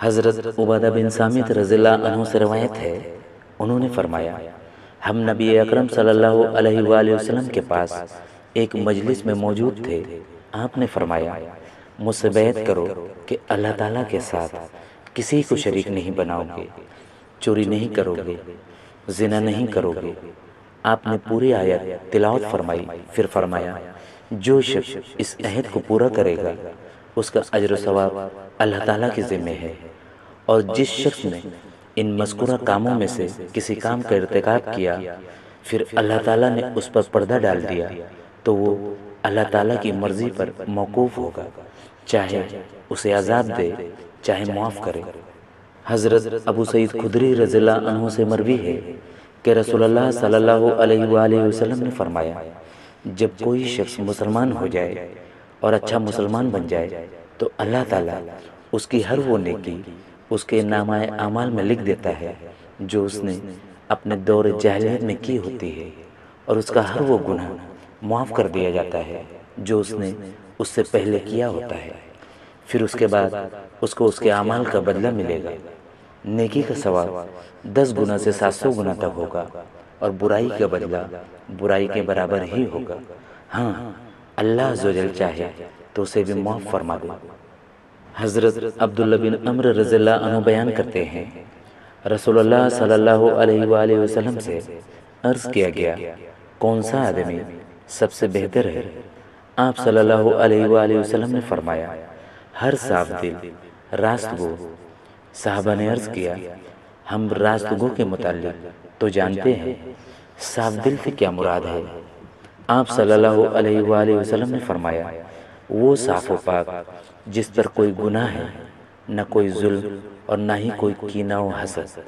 حضرت عبادہ بن سامت رضی اللہ عنہ سے روایت ہے، انہوں نے فرمایا، ہم نبی اکرم صلی اللہ علیہ وآلہ وسلم کے پاس ایک مجلس میں موجود تھے۔ آپ نے فرمایا، مجھ سے بیعت کرو کہ اللہ تعالیٰ کے ساتھ کسی کو شریک نہیں بناؤ گے، چوری نہیں کرو گے، زنا نہیں کرو گے۔ آپ نے پوری آیت تلاوت فرمائی، پھر فرمایا، جو شخص اس عہد کو پورا کرے گا اس کا اجر و ثواب اللہ تعالیٰ کے ذمہ ہے، اور جس شخص نے ان مذکورہ کاموں میں سے کسی کام کا ارتکاب کیا پھر اللہ تعالیٰ نے اس پر پردہ ڈال دیا تو وہ اللہ تعالیٰ کی مرضی پر موقوف ہوگا، چاہے اسے عذاب دے چاہے معاف کرے۔ حضرت ابو سعید خدری رضی اللہ عنہ سے مروی ہے کہ رسول اللہ صلی اللہ علیہ وآلہ وسلم نے فرمایا، جب کوئی شخص مسلمان ہو جائے اور اچھا مسلمان بن جائے تو اللہ تعالیٰ اس کی ہر وہ نیکی اس کے نامہ اعمال میں لکھ دیتا ہے جو اس نے اپنے دور جاہلیت میں کی ہوتی ہے، اور اس کا ہر وہ گناہ معاف کر دیا جاتا ہے جو اس نے اس سے پہلے کیا ہوتا ہے۔ پھر اس کے بعد اس کو اس کے اعمال کا بدلہ ملے گا۔ نیکی کا ثواب 10 گنا سے 700 گنا تک ہوگا، اور برائی کا بدلہ برائی کے برابر ہی ہوگا۔ ہاں، اللہ عز و جل چاہے تو اسے بھی معاف فرما دے۔ حضرت عبداللہ بن عمر رضی اللہ عنہ بیان کرتے ہیں، رسول اللہ صلی اللہ علیہ وآلہ وسلم سے عرض کیا گیا، کون سا آدمی سب سے بہتر ہے؟ آپ صلی اللہ علیہ وآلہ وسلم نے فرمایا، ہر صاف دل راست گو۔ صحابہ نے عرض کیا، ہم راست گو کے متعلق تو جانتے ہیں، صاف دل سے کیا مراد ہے؟ آپ صلی اللہ علیہ وآلہ وسلم نے فرمایا، وہ صاف و پاک جس پر کوئی گناہ ہے، نہ کوئی ظلم اور نہ ہی کوئی کینہ و حسد۔